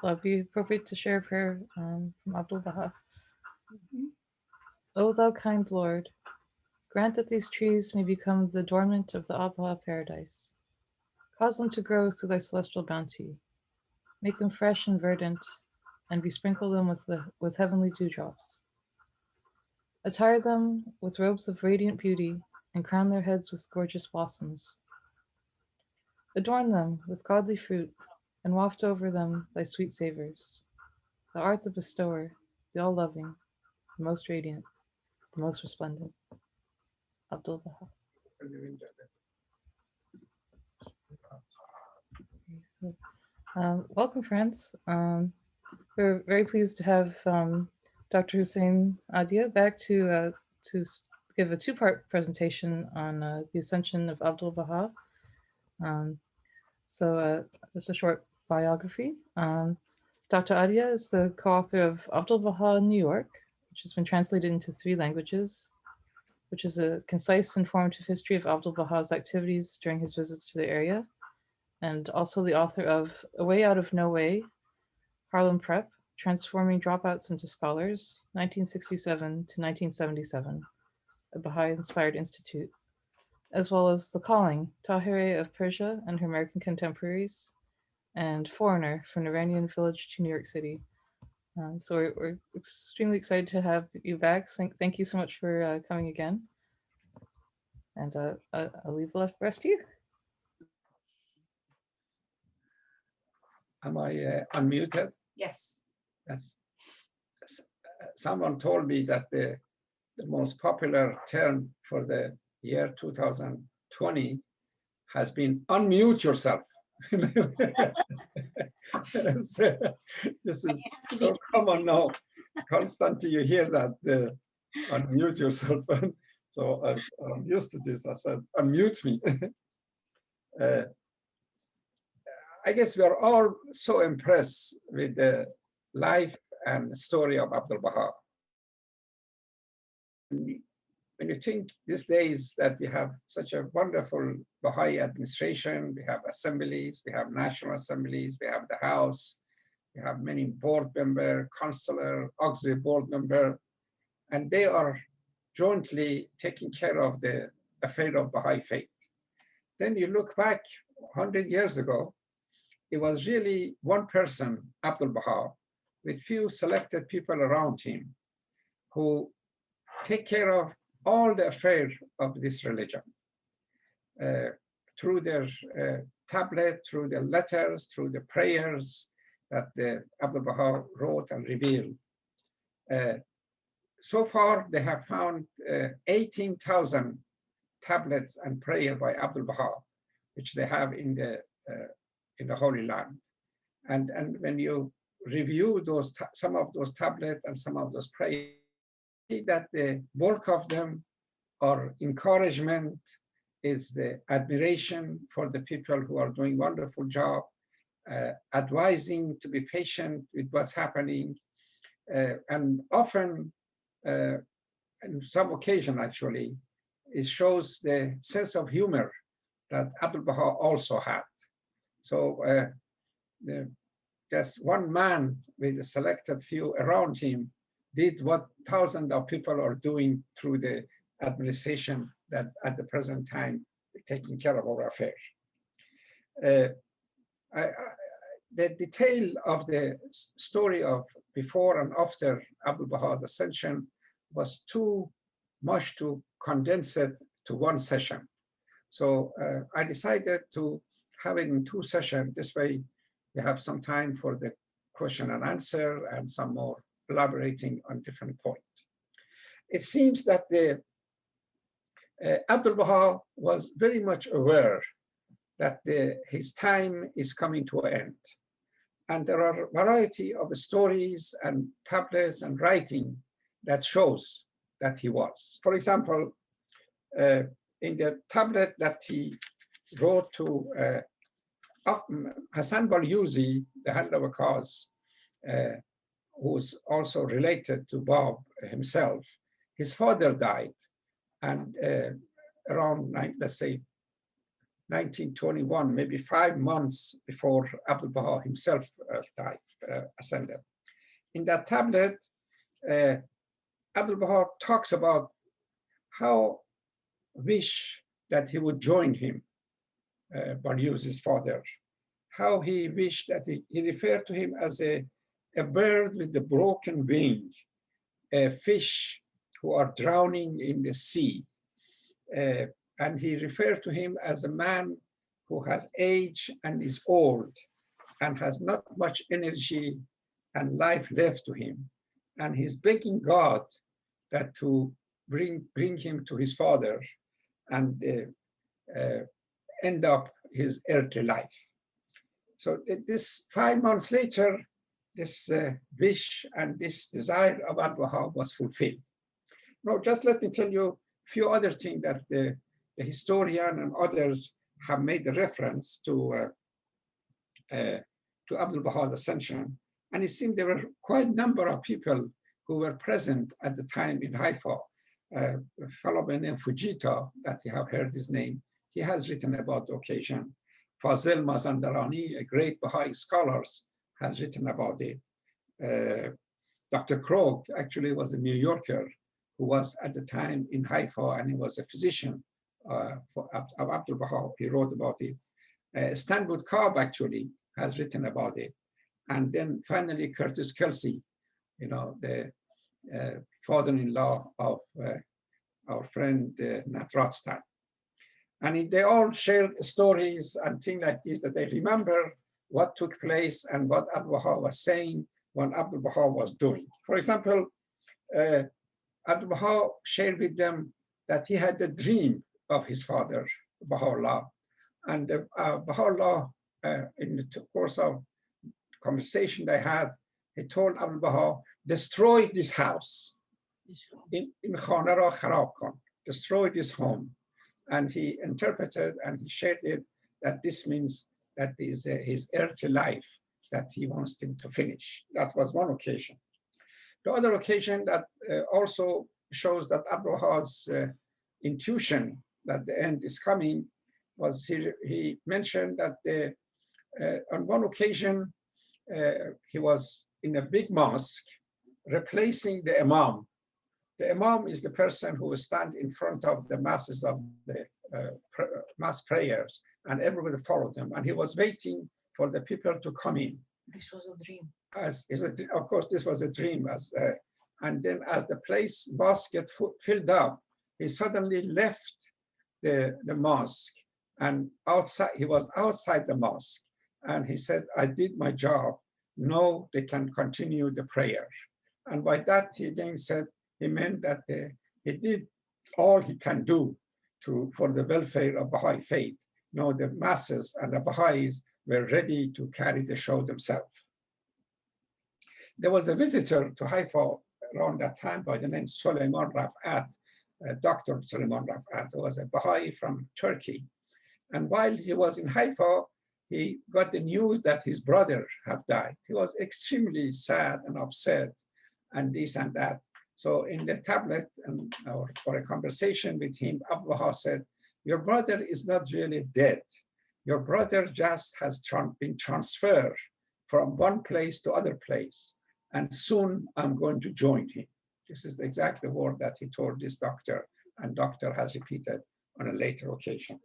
It'll be appropriate to share a prayer from Abdu'l Baha. O thou kind Lord, grant that these trees may become the adornment of the Abha paradise. Cause them to grow through thy celestial bounty. Make them fresh and verdant, and besprinkle them with heavenly dewdrops. Attire them with robes of radiant beauty, and crown their heads with gorgeous blossoms. Adorn them with godly fruit, and waft over them thy sweet savors. Thou art the bestower, the all-loving, the most radiant, the most resplendent. Abdu'l Baha. Welcome, friends. We're very pleased to have Dr. Hussein Adia back to give a two-part presentation on the Ascension of Abdu'l Baha. Just a short biography. Dr. Adia is the co-author of Abdu'l Baha in New York, which has been translated into 3 languages, which is a concise, informative history of Abdu'l Baha's activities during his visits to the area, and also the author of A Way Out of No Way, Harlem Prep, Transforming Dropouts into Scholars, 1967 to 1977, a Baha'i-inspired institute, as well as The Calling, Tahirih of Persia and Her American Contemporaries, and Foreigner, From Iranian Village to New York City. So we're extremely excited to have you back. Thank you so much for coming again. And I'll leave the rest to you. Am I unmuted? Yes. Yes. Someone told me that the most popular term for the year 2020 has been unmute yourself. This is so common now. Constantly you hear that, unmute yourself. So I'm used to this. I said, unmute me. I guess we are all so impressed with the life and story of Abdu'l Baha. When you think these days that we have such a wonderful Baha'i administration, we have assemblies, we have national assemblies, we have the House, we have many board member, consular, auxiliary board member, and they are jointly taking care of the affair of Baha'i faith. Then you look back 100 years ago, it was really one person, Abdu'l Baha, with few selected people around him who take care of all the affairs of this religion through their tablet, through the letters, through the prayers that Abdu'l Baha wrote and revealed. So far, they have found 18,000 tablets and prayer by Abdu'l Baha, which they have in the Holy Land. And when you review those some of those tablets and some of those prayers, see that the bulk of them are encouragement, is the admiration for the people who are doing wonderful job, advising to be patient with what's happening, and often, in some occasion actually, it shows the sense of humor that Abdu'l Baha also had. So just one man with a selected few around him did what thousands of people are doing through the administration that at the present time taking care of our affairs. The detail of the story of before and after Abdu'l Baha's ascension was too much to condense it to one session. So I decided to have it in 2 sessions. This way we have some time for the question and answer and some more elaborating on different points. It seems that Abdu'l Baha was very much aware that his time is coming to an end. And there are a variety of stories and tablets and writing that shows that he was. For example, in the tablet that he wrote to Hassan Balyuzi, the hand of a cause, who's also related to Bab himself, his father died. And around, let's say, 1921, maybe 5 months before Abdu'l Baha himself died. ascended. In that tablet, Abdu'l Baha talks about how wish that he would join him, Druzes' father, how he wished that he referred to him as a bird with a broken wing, a fish who are drowning in the sea. And he referred to him as a man who has aged and is old and has not much energy and life left to him. And he's begging God that to bring him to his father and end up his earthly life. So this 5 months later, this wish and this desire of Abdu'l Baha was fulfilled. Now, just let me tell you a few other things that the historian and others have made a reference to Abdu'l Baha's ascension. And it seemed there were quite a number of people who were present at the time in Haifa. A fellow by the name Fujita, that you have heard his name, he has written about the occasion. Fazil Mazandarani, a great Baha'i scholar, has written about it. Dr. Krog actually was a New Yorker who was at the time in Haifa, and he was a physician of Abdu'l Baha. He wrote about it. Stanwood Cobb actually has written about it. And then finally, Curtis Kelsey, you know, the father-in-law of our friend Nat Rothstein. And they all shared stories and things like this, that they remember what took place and what Abdu'l Baha was saying when Abdu'l Baha was doing. For example, Abdu'l Baha shared with them that he had a dream of his father, Baha'u'llah. And Baha'u'llah, in the course of conversation they had, he told Abdu'l Baha, destroy this house. In Khana ra kharab kon, destroy this home. And he interpreted and he shared it that this means that is his earthly life that he wants him to finish. That was one occasion. The other occasion that also shows that Abdu'l Baha's intuition that the end is coming was he mentioned that on one occasion he was in a big mosque replacing the imam. The imam is the person who will stand in front of the masses of the mass prayers, and everybody followed him. And he was waiting for the people to come in. This was a dream. Of course, this was a dream. And then as the mosque get filled up, he suddenly left the mosque, and he was outside the mosque. And he said, I did my job. No, they can continue the prayer. And by that, he again said, he meant that he did all he can do for the welfare of Baha'i faith. No, the masses and the Baha'is were ready to carry the show themselves. There was a visitor to Haifa around that time by the name Suleiman Rafat, Dr. Suleiman Rafat, who was a Baha'i from Turkey. And while he was in Haifa, he got the news that his brother had died. He was extremely sad and upset and this and that. So in the tablet or a conversation with him, Abdu'l Baha said, your brother is not really dead. Your brother just has been transferred from one place to other place. And soon I'm going to join him. This is exactly the word that he told this doctor, and doctor has repeated on a later occasion.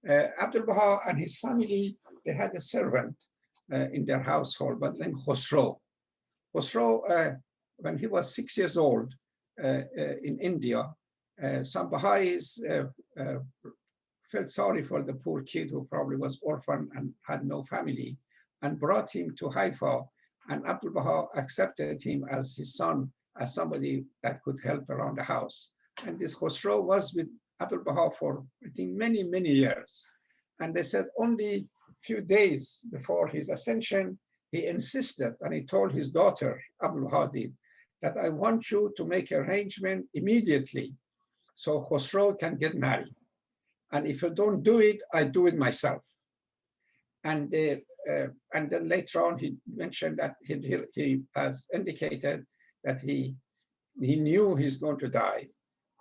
Abdu'l Baha and his family, they had a servant in their household by the name Khosrow. Khosrow, when he was 6 years old in India, some Baha'is felt sorry for the poor kid who probably was orphaned and had no family, and brought him to Haifa. And Abdu'l Baha accepted him as his son, as somebody that could help around the house. And this Khosrow was with Abdu'l Baha for, I think, many, many years. And they said only a few days before his ascension, he insisted, and he told his daughter, Abdu'l Baha did, that I want you to make arrangement immediately so Khosrow can get married. And if you don't do it, I do it myself. And then later on, he mentioned that he has indicated that he knew he's going to die.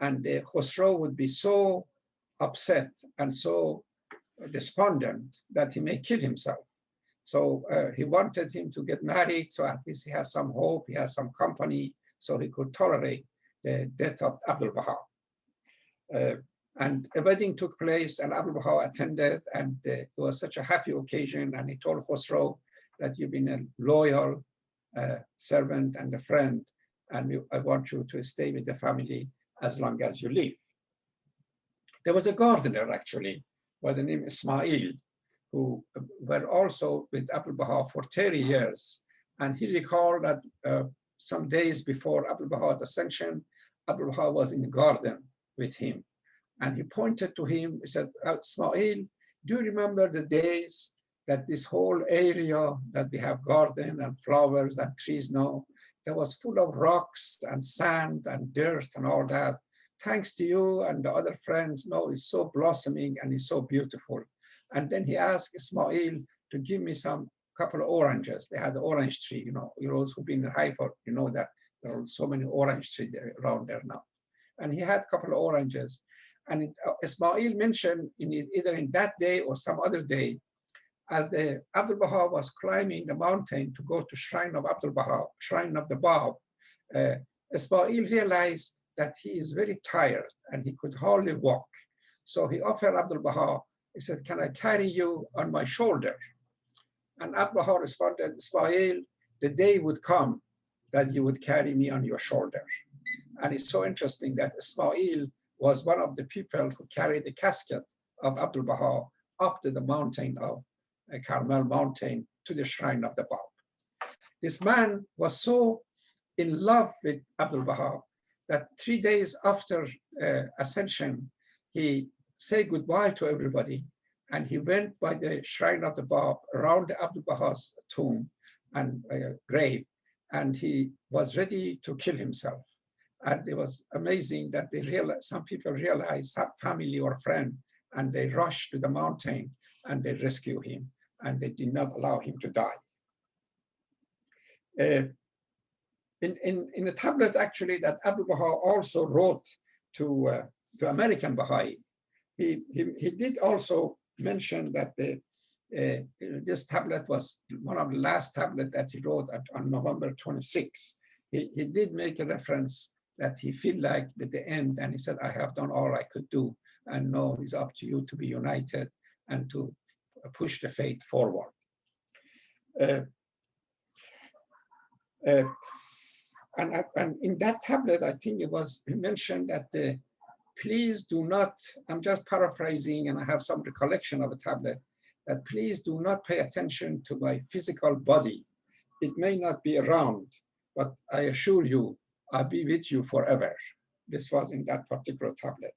And Khosrow would be so upset and so despondent that he may kill himself. So he wanted him to get married, so at least he has some hope, he has some company, so he could tolerate the death of Abdu'l Baha. And a wedding took place, and Abdu'l Baha attended, and it was such a happy occasion. And he told Khosrow that you've been a loyal servant and a friend, and I want you to stay with the family as long as you live. There was a gardener, actually, by the name Ismail, who were also with Abdu'l Baha for 30 years. And he recalled that some days before Abdu'l Baha's ascension, Abdu'l Baha was in the garden with him. And he pointed to him, he said, Ismail, do you remember the days that this whole area that we have garden and flowers and trees now, that was full of rocks and sand and dirt and all that. Thanks to you and the other friends, now it's so blossoming and it's so beautiful. And then he asked Ismail to give me some couple of oranges. They had the orange tree, you know, those who've been in Haifa, you know that there are so many orange trees around there now. And he had a couple of oranges. And Ismail mentioned either in that day or some other day, as the Abdu'l Baha was climbing the mountain to go to shrine of Abdu'l Baha, shrine of the Bab, Ismail realized that he is very tired and he could hardly walk. So he offered Abdu'l Baha, he said, can I carry you on my shoulder? And Abdu'l Baha responded, Ismail, the day would come that you would carry me on your shoulder. And it's so interesting that Ismail was one of the people who carried the casket of Abdu'l Baha up to the mountain of Carmel mountain to the shrine of the Bab. This man was so in love with Abdu'l Baha that 3 days after Ascension, he said goodbye to everybody, and he went by the shrine of the Bab around Abdu'l Baha's tomb and grave, and he was ready to kill himself. And it was amazing that some people realized family or friend, and they rushed to the mountain and they rescue him, and they did not allow him to die. In a tablet, actually, that Abdu'l Baha also wrote to American Baha'i, he did also mention that this tablet was one of the last tablets that he wrote on November 26. He did make a reference that he feel like at the end, and he said, I have done all I could do, and now it's up to you to be united and to push the faith forward. And in that tablet, I think it was mentioned that please do not, I'm just paraphrasing and I have some recollection of a tablet, that please do not pay attention to my physical body. It may not be around, but I assure you, I'll be with you forever. This was in that particular tablet.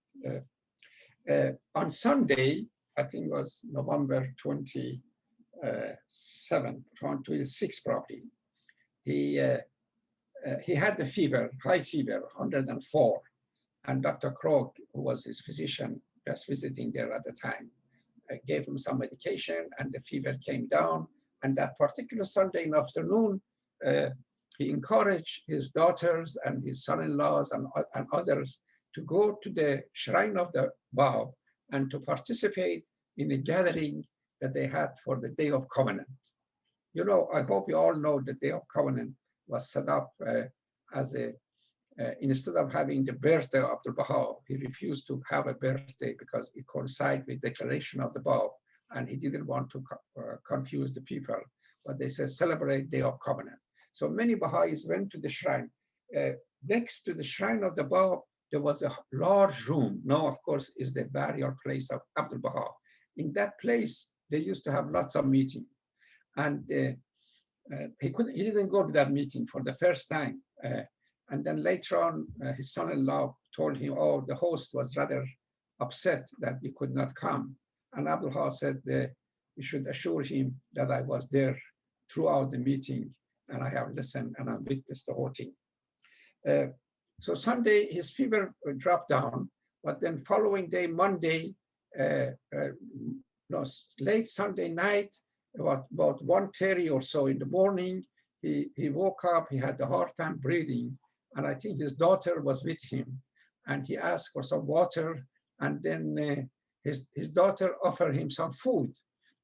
On Sunday, I think it was November 26 probably, he had the fever, high fever, 104. And Dr. Krog, who was his physician, just visiting there at the time, gave him some medication, and the fever came down. And that particular Sunday afternoon, he encouraged his daughters and his son-in-laws and others to go to the shrine of the Bab and to participate in a gathering that they had for the Day of Covenant. You know, I hope you all know the Day of Covenant was set up as instead of having the birthday of Abdu'l Baha, he refused to have a birthday because it coincided with the declaration of the Bab, and he didn't want to confuse the people. But they said, celebrate Day of Covenant. So many Baha'is went to the shrine. Next to the shrine of the Bab, there was a large room. Now, of course, is the burial place of Abdu'l Baha. In that place, they used to have lots of meetings. And he didn't go to that meeting for the first time. And then later on, his son-in-law told him, oh, the host was rather upset that he could not come. And Abdu'l Baha said, you should assure him that I was there throughout the meeting, and I have listened and I witnessed the whole thing. So Sunday, his fever dropped down, but then following day, Monday, late Sunday night, about 1:30 or so in the morning, he woke up, he had a hard time breathing, and I think his daughter was with him, and he asked for some water, and then his daughter offered him some food,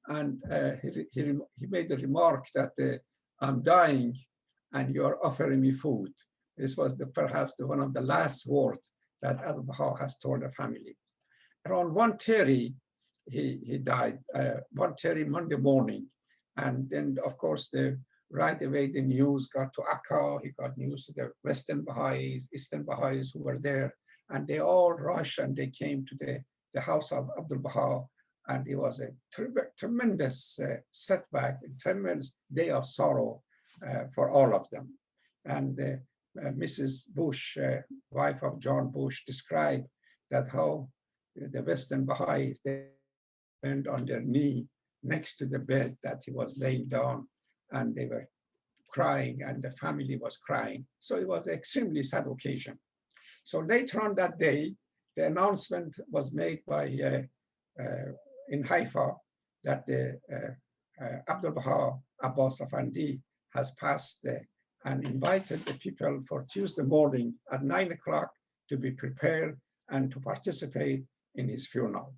and he made a remark that I'm dying and you're offering me food. This was perhaps one of the last words that Abdu'l Baha has told the family. Around 1:30, he died, 1:30 Monday morning. And then, of course, right away the news got to Akka, he got news to the Western Baha'is, Eastern Baha'is who were there, and they all rushed and they came to the house of Abdu'l Baha. And it was a tremendous setback, a tremendous day of sorrow for all of them. And Mrs. Bush, wife of John Bush, described that how the Western Baha'is, they went on their knee next to the bed that he was laying down, and they were crying, and the family was crying. So it was an extremely sad occasion. So later on that day, the announcement was made by in Haifa that the Abdu'l Baha Abbas Afandi has passed and invited the people for Tuesday morning at 9 o'clock to be prepared and to participate in his funeral.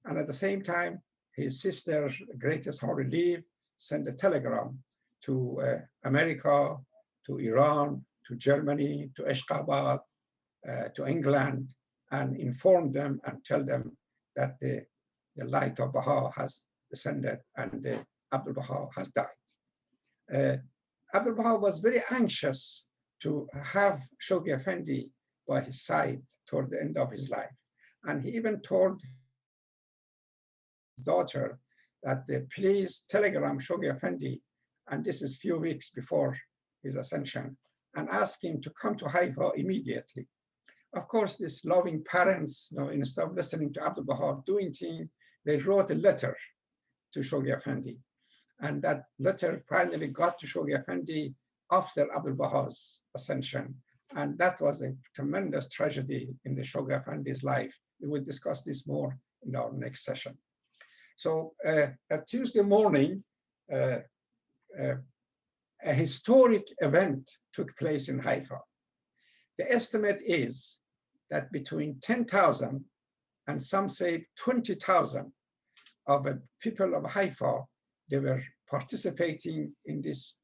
And at the same time, his sister, Greatest Holy Leave, sent a telegram to America, to Iran, to Germany, to Ashgabat, to England, and inform them and tell them that the light of Baha has descended and Abdu'l Baha has died. Abdu'l Baha was very anxious to have Shoghi Effendi by his side toward the end of his life. And he even told his daughter that please telegram Shoghi Effendi, and this is a few weeks before his ascension, and ask him to come to Haifa immediately. Of course, these loving parents, instead of listening to Abdu'l Baha doing things, they wrote a letter to Shoghi Effendi. And that letter finally got to Shoghi Effendi after Abdu'l Baha's ascension. And that was a tremendous tragedy in the Shoghi Effendi's life. We will discuss this more in our next session. So at Tuesday morning, a historic event took place in Haifa. The estimate is that between 10,000 and some say 20,000 of the people of Haifa, they were participating in this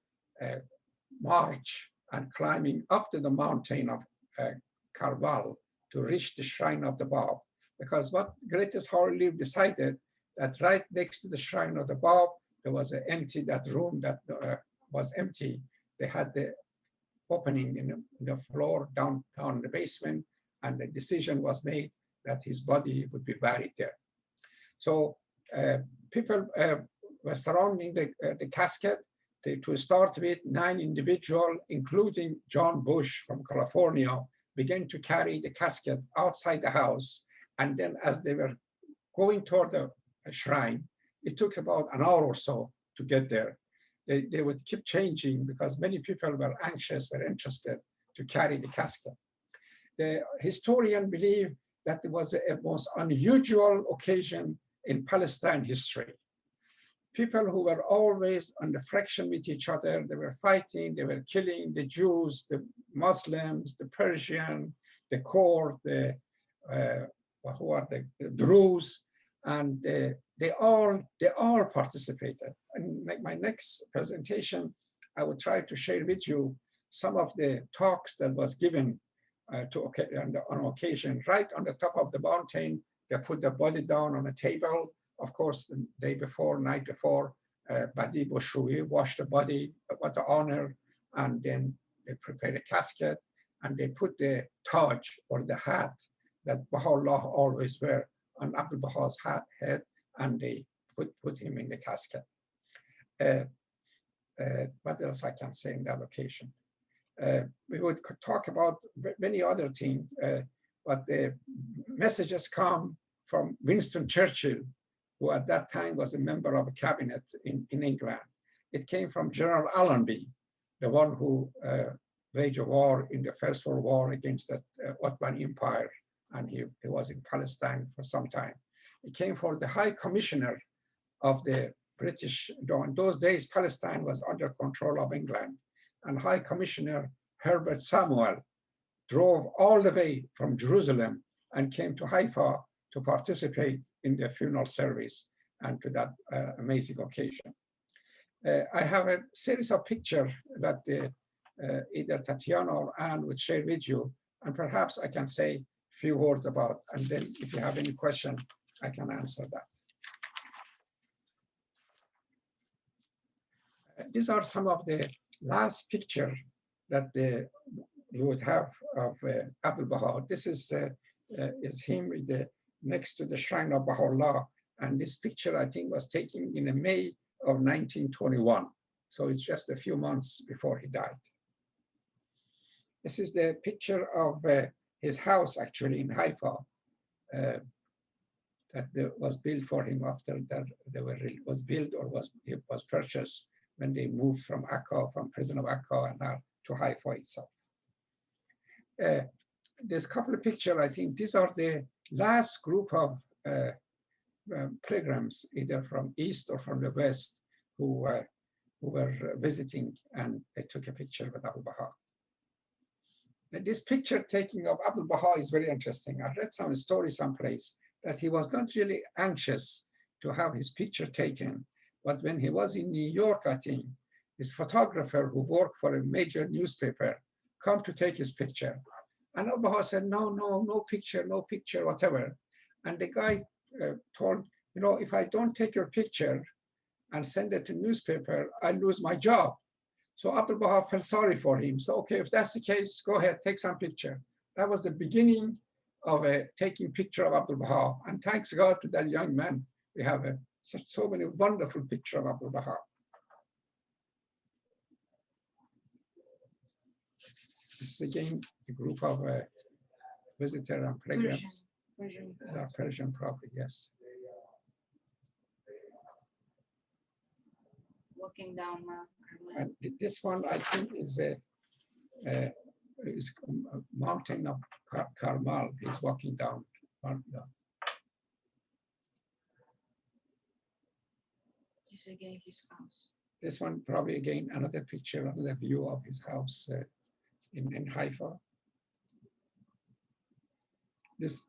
march and climbing up to the mountain of Carmel to reach the shrine of the Bab. Because what Greatest Holy Leave decided that right next to the shrine of the Bab, there was an empty, that room that was empty. They had the opening in the floor down in the basement, and the decision was made that his body would be buried there. So people were surrounding the casket. To start with, 9 individuals, including John Bush from California, began to carry the casket outside the house. And then as they were going toward the shrine, it took about an hour or so to get there. They would keep changing because many people were anxious, were interested to carry the casket. The historian believe that it was a most unusual occasion in Palestine history. People who were always under friction with each other, they were fighting, they were killing the Jews, the Muslims, the Persians, the court, who are the Druzes, and they all participated. And my next presentation, I will try to share with you some of the talks that was given on occasion. Right on the top of the mountain, they put the body down on a table. Of course, the day before, night before, Badi Boshui washed the body, what the honor, and then they prepared a casket, and they put the taj or the hat that Baha'u'llah always wear on Abdu'l Baha's head, and they put him in the casket. What else I can say in that occasion? We would talk about many other things, but the messages come from Winston Churchill, who at that time was a member of a cabinet in England. It came from General Allenby, the one who waged a war in the First World War against the Ottoman Empire, and he was in Palestine for some time. It came from the High Commissioner of the British. In those days, Palestine was under control of England, and High Commissioner Herbert Samuel drove all the way from Jerusalem and came to Haifa to participate in the funeral service. and to that amazing occasion. I have a series of pictures that either Tatiana or Anne would share with you, and perhaps I can say a few words about, and then if you have any question, I can answer that. These are some of the last picture that you would have of Abdu'l Baha. This is him with next to the shrine of Baha'u'llah, and this picture I think was taken in May of 1921. So it's just a few months before he died. This is the picture of his house actually in Haifa that was built for him after that was built or it was purchased when they moved from Akka, from prison of Akka, and now to Haifa itself. There's a couple of pictures. I think these are the last group of pilgrims, either from east or from the west, who were visiting, and they took a picture with Abdu'l Baha. And this picture taking of Abdu'l Baha is very interesting. I read some story someplace that he was not really anxious to have his picture taken, but when he was in New York, I think, his photographer who worked for a major newspaper come to take his picture. And Abdu'l Baha said, no picture, whatever. And the guy told, if I don't take your picture and send it to newspaper, I lose my job. So Abdu'l Baha felt sorry for him. So, okay, if that's the case, go ahead, take some picture. That was the beginning of taking picture of Abdu'l Baha. And thanks God to that young man, we have so many wonderful pictures of Abdu'l Baha. This is again a group of visitors and pilgrims. Persian probably, yes. Walking down Mount Carmel. And this one, I think, is a mountain of Carmel. He's walking down. This again his house. This one probably again another picture, another view of his house in Haifa. This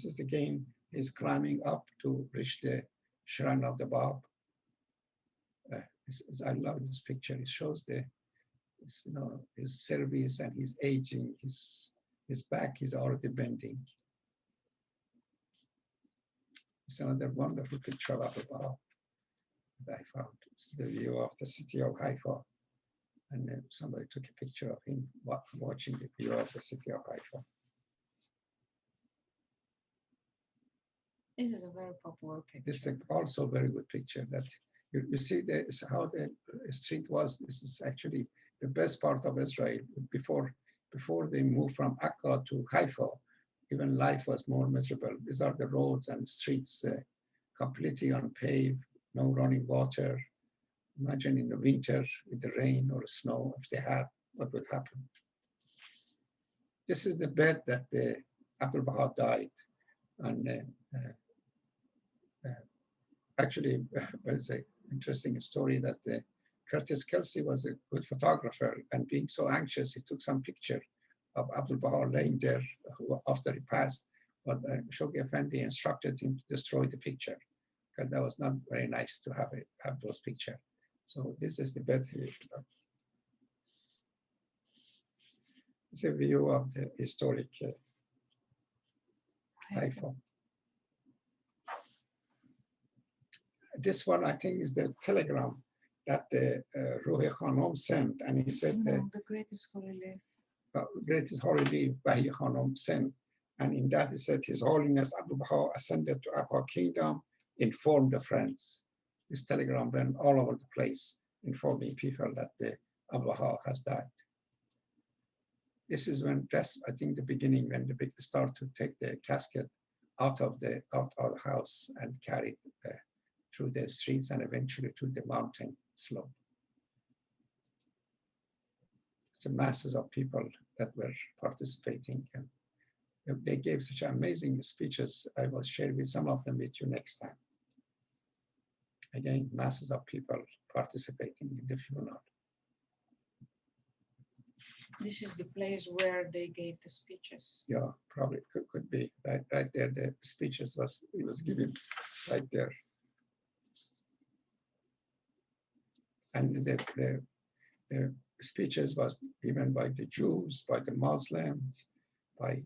is again, he's climbing up to reach the shrine of the Bab. I love this picture. It shows his service and his aging. His back is already bending. It's another wonderful picture of Abdu'l Baha that I found. This is the view of the city of Haifa. And somebody took a picture of him watching the view of the city of Haifa. This is a very popular picture. This is also a very good picture. That you see how the street was. This is actually the best part of Israel. Before they moved from Akka to Haifa, even life was more miserable. These are the roads and streets completely unpaved, no running water. Imagine in the winter with the rain or the snow, if they had, what would happen? This is the bed that Abdu'l Baha died. And actually, there's an interesting story that Curtis Kelsey was a good photographer, and being so anxious, he took some picture of Abdu'l Baha laying there after he passed. But Shoghi Effendi instructed him to destroy the picture because that was not very nice to have those pictures. So this is the bed here. It's a view of the historic Haifa. This one, I think, is the telegram that Ruhi Khanum sent, and he said the greatest holy life. Greatest holy life Bahi Khanum sent, and in that he said, His Holiness Abdu'l Baha ascended to Abha Kingdom, informed the friends. This telegram went all over the place, informing people that the Abdu'l Baha has died. This is when, I think, the beginning when they start to take the casket out of the house and carry it through the streets and eventually to the mountain slope. It's the masses of people that were participating, and they gave such amazing speeches. I will share with some of them with you next time. Again, masses of people participating in the funeral. This is the place where they gave the speeches. Yeah, probably could be right there. The speeches was given right there. and the speeches was given by the Jews, by the Muslims, by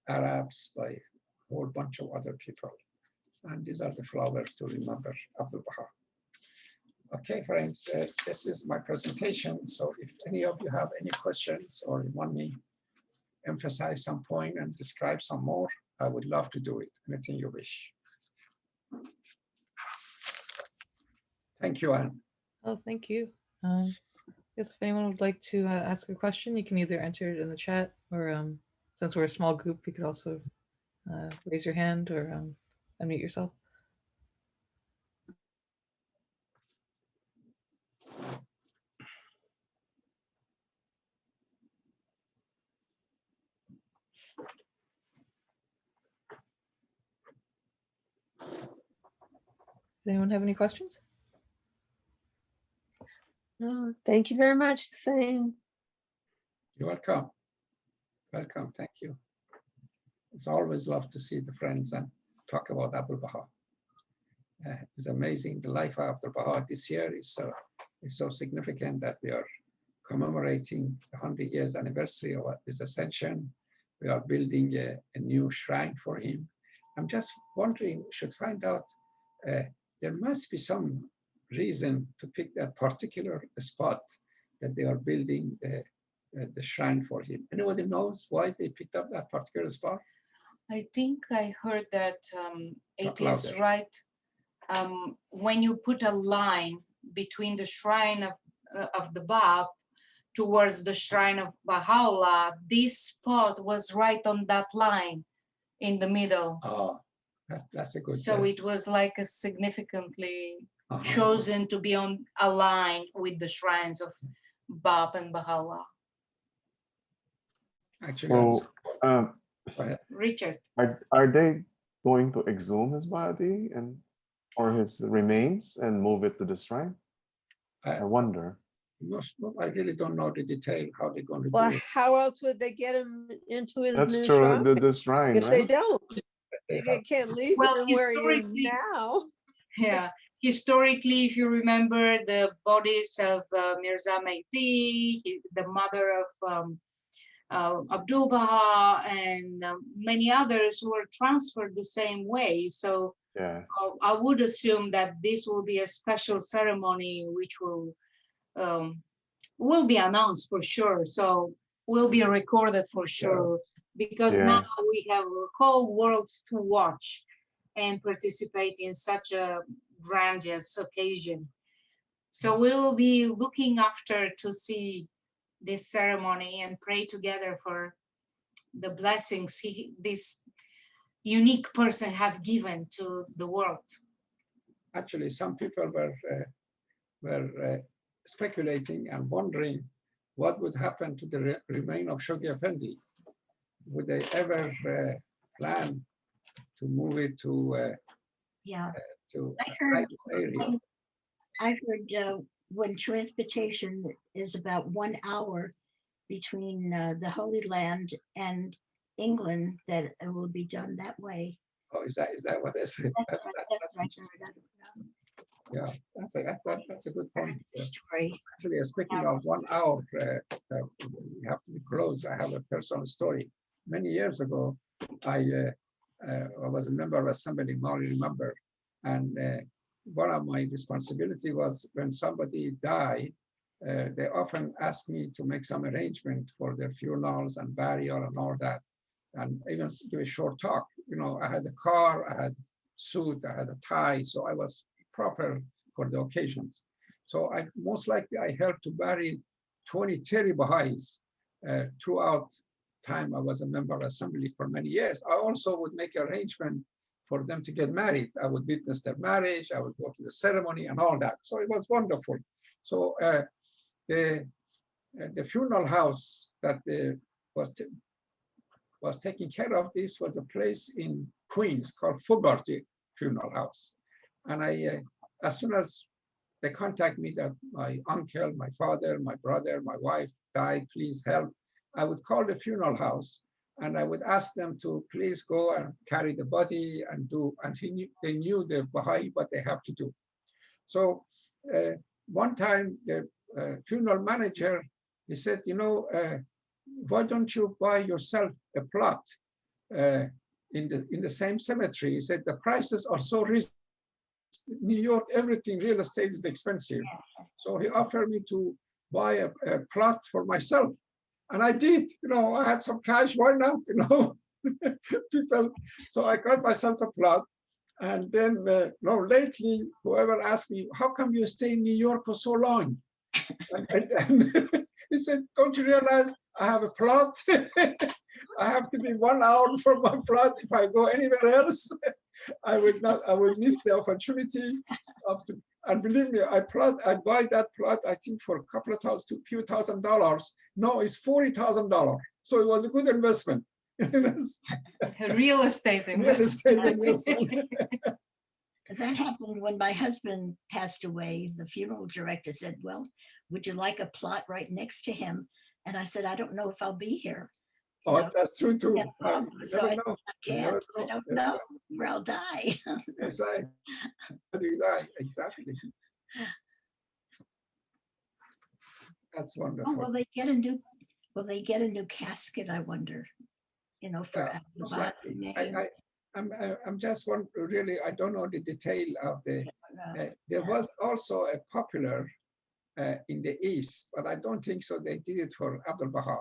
Arabs, by a whole bunch of other people. And these are the flowers to remember Abdu'l Baha. Okay, friends, this is my presentation. So if any of you have any questions or you want me to emphasize some point and describe some more, I would love to do it, anything you wish. Thank you, Anne. Oh, thank you. Yes, if anyone would like to ask a question, you can either enter it in the chat, or since we're a small group, you could also raise your hand or unmute yourself. Does anyone have any questions? No, thank you very much, Hussein. You're welcome. Welcome, thank you. It's always love to see the friends and talk about Abdu'l Baha. It's amazing. The life of Abdu'l Baha this year is so significant that we are commemorating the 100 years anniversary of his ascension. We are building a new shrine for him. I'm just wondering, we should find out, there must be some reason to pick that particular spot that they are building the shrine for him. Anybody knows why they picked up that particular spot? I think I heard that it Talk is louder. right when you put a line between the shrine of the Bab towards the shrine of Baha'u'llah. This spot was right on that line in the middle. Oh, that's a good. So it was like a significantly uh-huh. chosen to be on a line with the shrines of Bab and Baha'u'llah. Actually, So, go ahead. Richard. are they going to exhume his body or his remains and move it to the shrine? I wonder. I really don't know the detail how they're going to Well, do it. how else would they get him into his That's new true. shrine? The shrine, If they right? don't, they can't leave Well, him where he is historically- now. Yeah, historically, if you remember the bodies of Mirza Mehdi, the mother of Abdu'l Baha, and many others who were transferred the same way. So Yeah. I would assume that this will be a special ceremony which will be announced for sure. So will be recorded for sure, because Yeah. now we have a whole world to watch and participate in such a grandiose occasion. So we will be looking after to see this ceremony and pray together for the blessings this unique person have given to the world. Actually, some people were speculating and wondering what would happen to the remain of Shoghi Effendi. Would they ever plan to move it to Yeah, to I heard, area? I heard when transportation is about 1 hour between the Holy Land and England, that it will be done that way. Oh, is that what they say? That's what I heard. I don't know. Yeah, that's a good I heard point. the story. Actually, speaking of 1 hour, we have to be close. I have a personal story. Many years ago, I was a member of assembly, Mali remember, and one of my responsibility was when somebody died, they often ask me to make some arrangement for their funerals and burial and all that, and even give a short talk. You know, I had a car, I had suit, I had a tie, so I was proper for the occasions. So most likely I helped to bury 20, 30 Baha'is throughout time I was a member of assembly for many years. I also would make arrangement for them to get married. I would witness their marriage, I would go to the ceremony and all that. So it was wonderful. So the funeral house that was taking care of this was a place in Queens called Fogarty Funeral House. And as soon as they contact me that my uncle, my father, my brother, my wife died, please help, I would call the funeral house and I would ask them to please go and carry the body and do, and they knew the Baha'i what they have to do. So one time the funeral manager, he said, you know, why don't you buy yourself a plot in the same cemetery? He said the prices are so reasonable. New York, everything real estate is expensive. So he offered me to buy a plot for myself. And I did, you know, I had some cash, why not, you know, people. So I got myself a plot. And then, lately, whoever asked me, how come you stay in New York for so long? And he said, don't you realize I have a plot? I have to be 1 hour from my plot. If I go anywhere else, I would miss the opportunity and believe me, I buy that plot, I think for few $1,000s. No, it's $40,000. So it was a good investment. Real estate investment. That happened when my husband passed away. The funeral director said, well, would you like a plot right next to him? And I said, I don't know if I'll be here. That's true too. So I don't know where I'll die. That's right. How do you die? Exactly. That's wonderful. Oh, will they get a new casket, I wonder? You know, for I'm just one really, I don't know the detail of there was also a popular in the East, but I don't think so. They did it for Abdu'l Baha,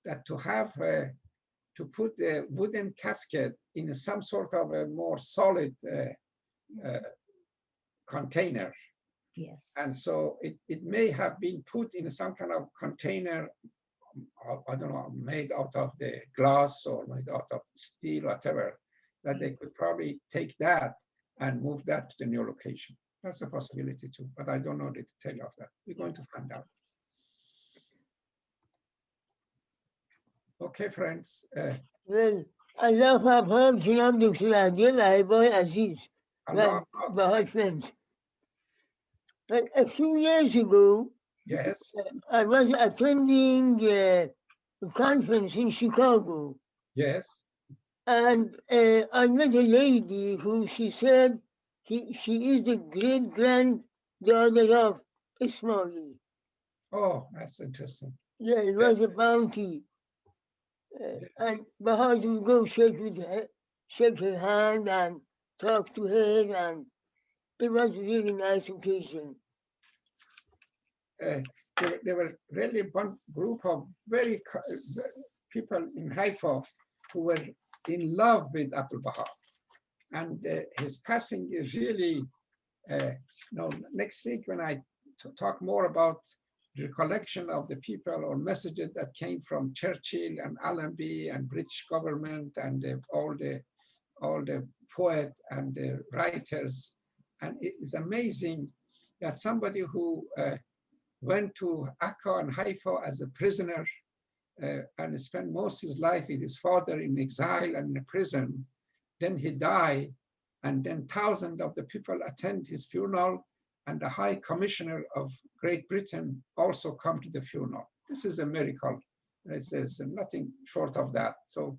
that to have, to put the wooden casket in some sort of a more solid container. Yes. And so it may have been put in some kind of container, I don't know, made out of the glass or made out of steel, whatever, that they could probably take that and move that to the new location. That's a possibility too, but I don't know the detail of that. We're going to find out. Okay, friends. Well, Allah Akbar, Janab Dr. Adil, Haifa Aziz, Baha'i friends. But a few years ago, yes, I was attending a conference in Chicago. Yes. And I met a lady who she said she is the great-granddaughter of Ismail. Oh, that's interesting. Yeah, it was a bounty. And Baha'i would go shake her hand and talk to her, and it was a really nice occasion. There were really one group of very people in Haifa who were in love with Abdu'l Baha. And his passing is really, next week when I talk more about the recollection of the people or messages that came from Churchill and Allenby and British government and all the poets and the writers. And it is amazing that somebody who went to Akka and Haifa as a prisoner and spent most of his life with his father in exile and in a prison, then he died, and then thousands of the people attend his funeral, and the High Commissioner of Great Britain also come to the funeral. This is a miracle. There's nothing short of that. So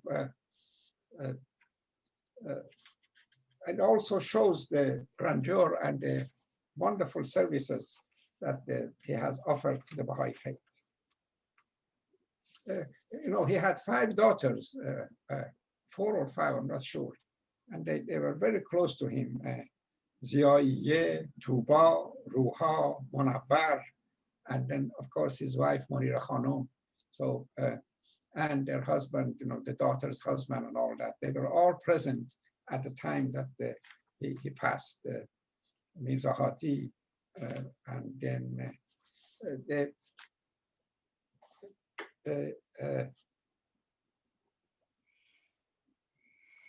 it also shows the grandeur and the wonderful services that he has offered to the Baha'i faith. He had 5 daughters, 4 or 5, I'm not sure. And they were very close to him. Ziya'iye, Tuba, Ruha, Monawar, and then of course his wife, Monira Khanum. So, and their husband, the daughter's husband and all that, they were all present at the time that he passed, Mirza Hadi, and then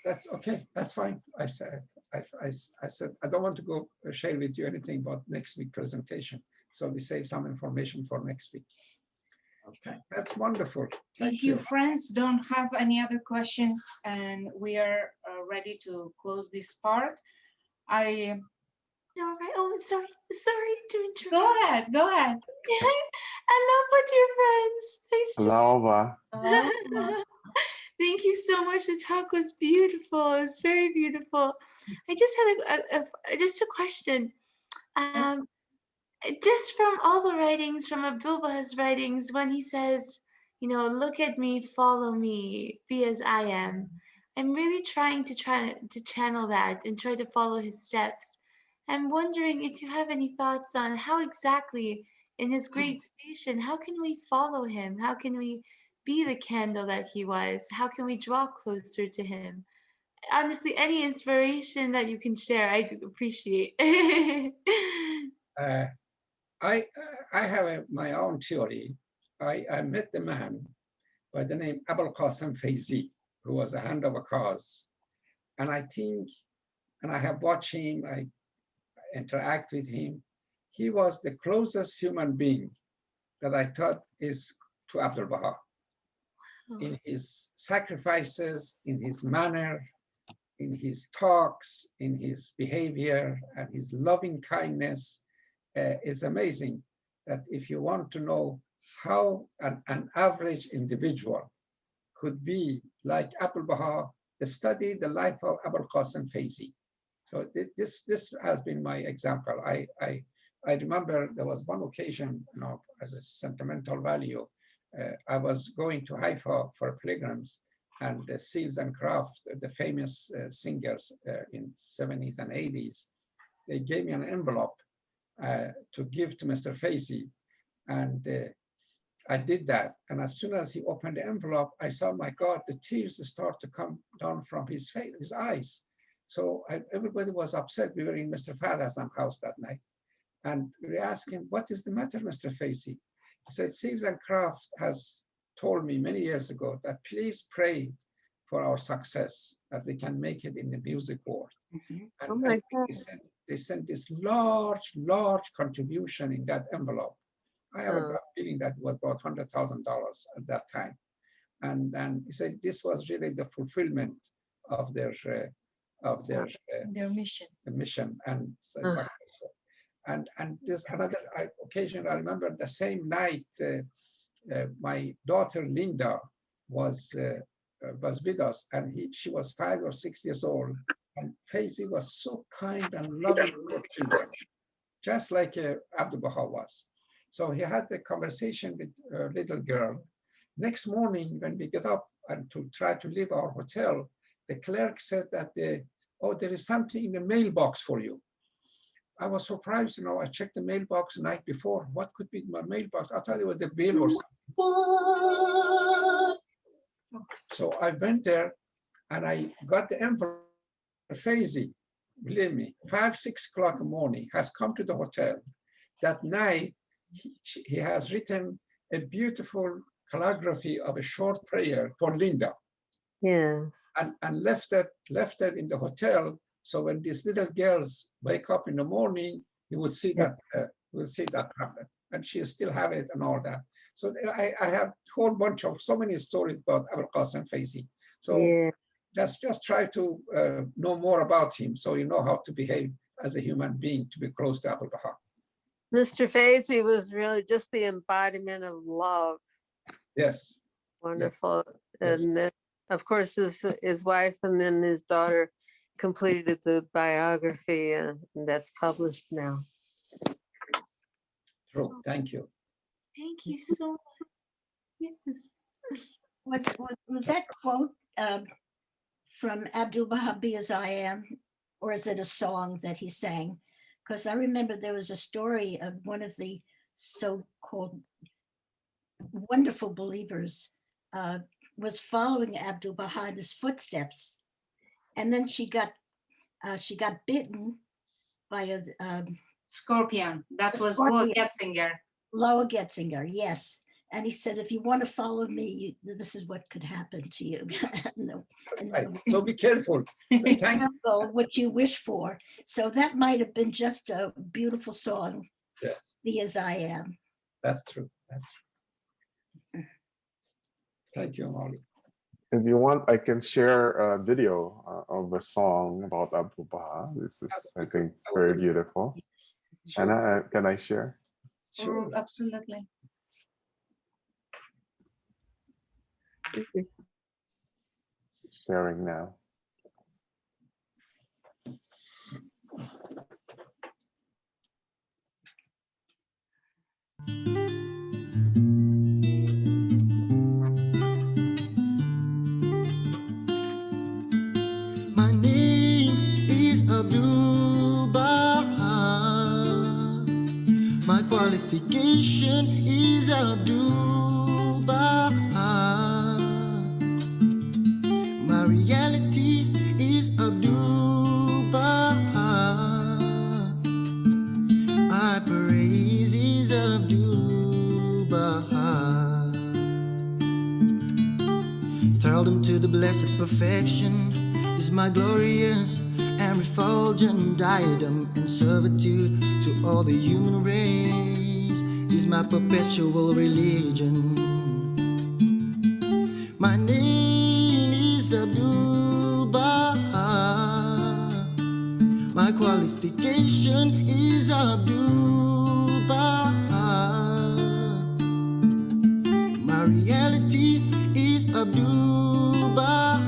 that's okay, that's fine. I said, I don't want to go share with you anything about next week presentation. So we save some information for next week. Okay, that's wonderful. Thank you. If you friends don't have any other questions and we are ready to close this part, sorry to interrupt. Go ahead. I love what your friends. Nice to see. Thank you so much. The talk was beautiful. It was very beautiful. I just had just a question. just from all the writings, from Abdu'l Baha's writings, when he says, you know, look at me, follow me, be as I am. I'm really trying to channel that and try to follow his steps. I'm wondering if you have any thoughts on how exactly, in his great station, how can we follow him? How can we be the candle that he was? How can we draw closer to him? Honestly, any inspiration that you can share, I do appreciate. I have my own theory. I met the man by the name Abul Qasim Faizi, who was a hand of a cause. And I think, and I have watched him, I interact with him. He was the closest human being that I thought is to Abdu'l Baha. In his sacrifices, in his manner, in his talks, in his behavior, and his loving kindness. It's amazing that if you want to know how an average individual could be like Abdu'l Baha, study the life of Abul Qasim Faizi. So this has been my example. I remember there was one occasion, you know, as a sentimental value, I was going to Haifa for pilgrims, and the Seals and Craft, the famous singers in 70s and 80s, they gave me an envelope to give to Mr. Faizi. And I did that. And as soon as he opened the envelope, I saw, my God, the tears start to come down from his face, his eyes. So everybody was upset. We were in Mr. Fadha's house that night. And we asked him, what is the matter, Mr. Faizi? He said, Seals and Craft has told me many years ago that please pray for our success, that we can make it in the music world. Mm-hmm. And they sent this large contribution in that envelope. I have a gut feeling that it was about $100,000 at that time. And he said this was really the fulfillment of their mission. The mission and successful. And there's another occasion. I remember the same night, my daughter Linda was with us, and she was 5 or 6 years old. And Faizi was so kind and loving to children, just like Abdu'l Baha was. So he had the conversation with a little girl. Next morning, when we get up and to try to leave our hotel, the clerk said that, oh, there is something in the mailbox for you. I was surprised, you know, I checked the mailbox the night before. What could be in my mailbox? I thought it was the bill or something. So I went there and I got the envelope. Faizi, believe me, 5, 6 o'clock in the morning, has come to the hotel. That night, he has written a beautiful calligraphy of a short prayer for Linda. Yes. And left it in the hotel. So when these little girls wake up in the morning, you would see that tablet, and she still have it and all that. So I have a whole bunch of so many stories about Abul Qasim Faizi. So just try to know more about him, so you know how to behave as a human being to be close to Abdu'l Baha. Mr. Faizi was really just the embodiment of love. Yes. Wonderful. Yes. And then, of course, his wife and then his daughter completed the biography, and that's published now. True. Thank you. Thank you so much. Yes. Was that quote from Abdu'l Baha, Be As I Am, or is it a song that he sang? Because I remember there was a story of one of the so-called wonderful believers was following Abdu'l Baha in his footsteps, and then she got bitten by a scorpion. That was scorpion. Getzinger. Loa Getzinger, yes. And he said, if you want to follow me, this is what could happen to you. No. Right. So be careful. Be careful what you wish for. So that might have been just a beautiful song. Yes. Be As I Am. That's true. That's true. Thank you, Molly. If you want, I can share a video of a song about Abdu'l Baha. This is, I think, very beautiful. Sure. And can I share? Sure, absolutely. Sharing now. qualification is Abdu'l Baha. My reality is Abdu'l Baha. My praise is Abdu'l Baha. Thraldom to the blessed perfection is my glorious and refulgent diadem, and servitude to all the human race is my perpetual religion. My name is Abdu'l Baha. My qualification is Abdu'l Baha. My reality is Abdu'l Baha.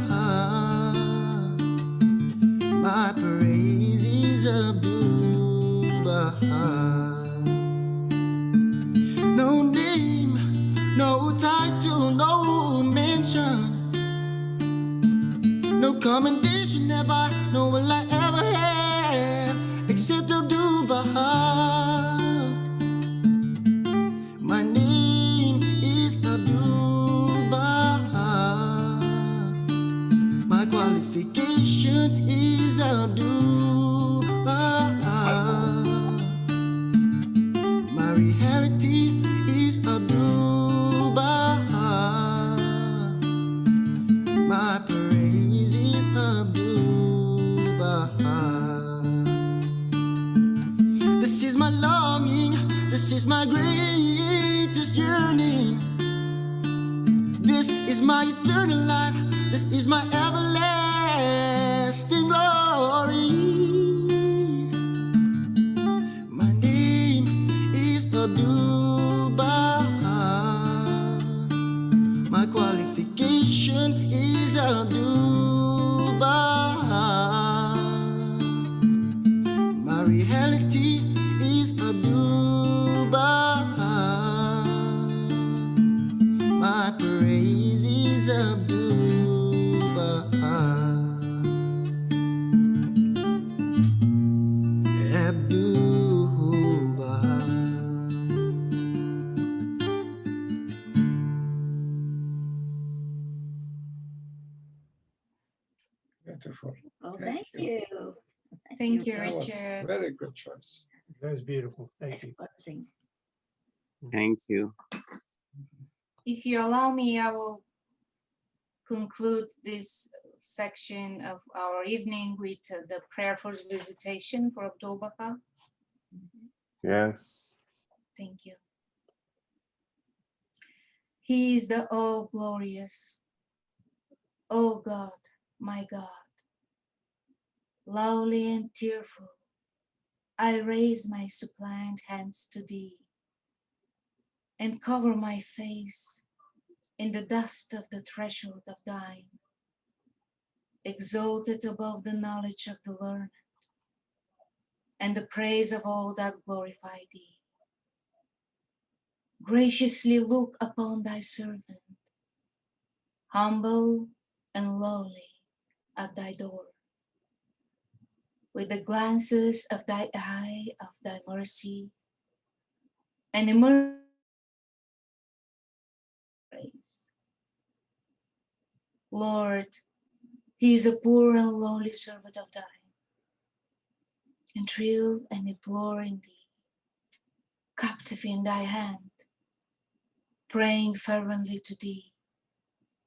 My praise is Abdu'l Baha. No name, no title, no mention, no commendation ever, no will I ever have except Abdu'l Baha. My name is Abdu'l Baha. My qualification is Abdu'l Baha. My reality is Abdu'l Baha. My praise is Abdu'l Baha. This is my longing, this is my greatest yearning. This is my eternal life, this is my everlasting glory. My name is Abdu'l Baha. My qualification is Abdu'l Baha. My reality is Abdu'l Baha. My praise is Abdu'l Baha. Abdu'l Baha. Beautiful. Oh, Thank thank you. you. Thank you, That was Richard. very good choice. That was beautiful. Thank Nice you. closing. Thank you. If you allow me, I will conclude this section of our evening with the prayer for visitation for Abdu'l Baha. Yes. Thank you. He is the all-glorious, O God, my God. Lowly and tearful, I raise my suppliant hands to thee and cover my face in the dust of the threshold of thine, exalted above the knowledge of the learned and the praise of all that glorify thee. Graciously look upon thy servant, humble and lowly at thy door, with the glances of thy eye of thy mercy and immerse praise. Lord, he is a poor and lowly servant of thine, entreated and imploring thee, captive in thy hand, praying fervently to thee,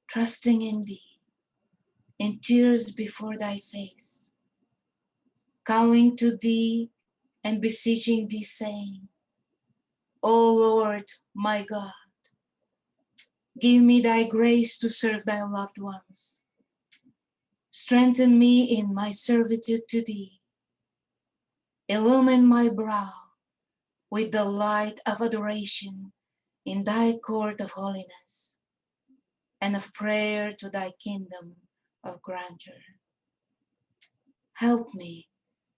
trusting in thee, in tears before thy face, calling to thee and beseeching thee, saying, O Lord, my God, give me thy grace to serve thy loved ones. Strengthen me in my servitude to thee. Illumine my brow with the light of adoration in thy court of holiness and of prayer to thy kingdom of grandeur. Help me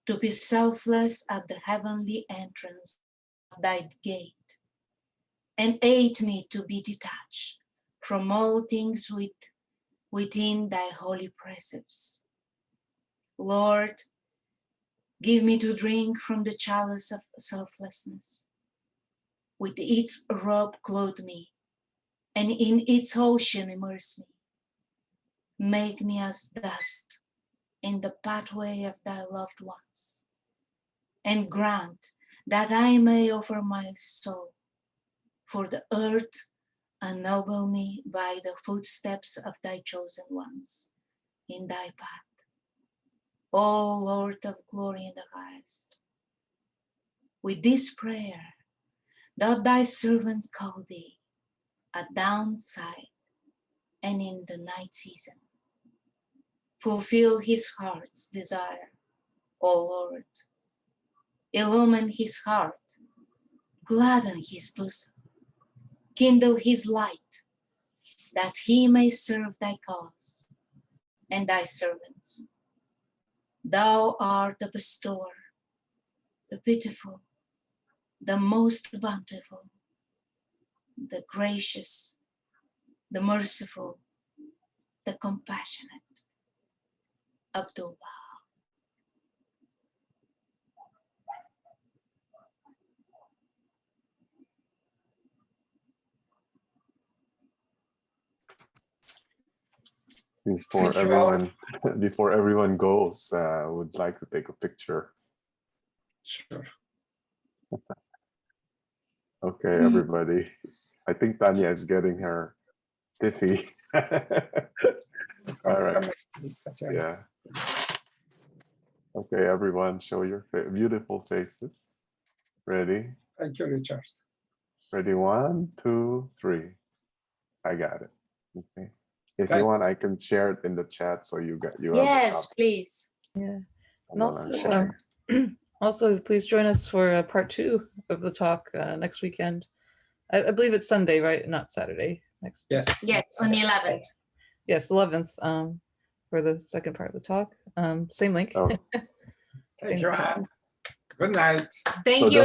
to be selfless at the heavenly entrance of thy gate, and aid me to be detached from all things within thy holy precepts. Lord, give me to drink from the chalice of selflessness, with its robe clothe me, and in its ocean immerse me. Make me as dust in the pathway of thy loved ones, and grant that I may offer my soul for the earth, ennoble me by the footsteps of thy chosen ones in thy path. O Lord of glory in the highest, with this prayer doth thy servant call thee at downside and in the night season. Fulfill his heart's desire, O Lord. Illumine his heart, gladden his bosom, kindle his light, that he may serve thy cause and thy servants. Thou art the bestower, the pitiful, the most bountiful, the gracious, the merciful, the compassionate. Abdu'l Baha. Before everyone goes, I would like to take a picture. Sure. Okay, everybody. I think Tanya is getting her tiffy. All right. Yeah. Okay, everyone, show your beautiful faces. Ready? Thank you, Richard. Ready? 1, 2, 3. I got it. Okay. If Thanks. you want, I can share it in the chat so you have Yes, please. Yeah. And while I'm sharing. also, please join us for part 2 of the talk next weekend. I believe it's Sunday, right? Not Saturday. Next. Yes. Yes, on the 11th. Yes, 11th. For the second part of the talk. Same link. Oh. Thank Same you, time. Anne. Good night. Thank you.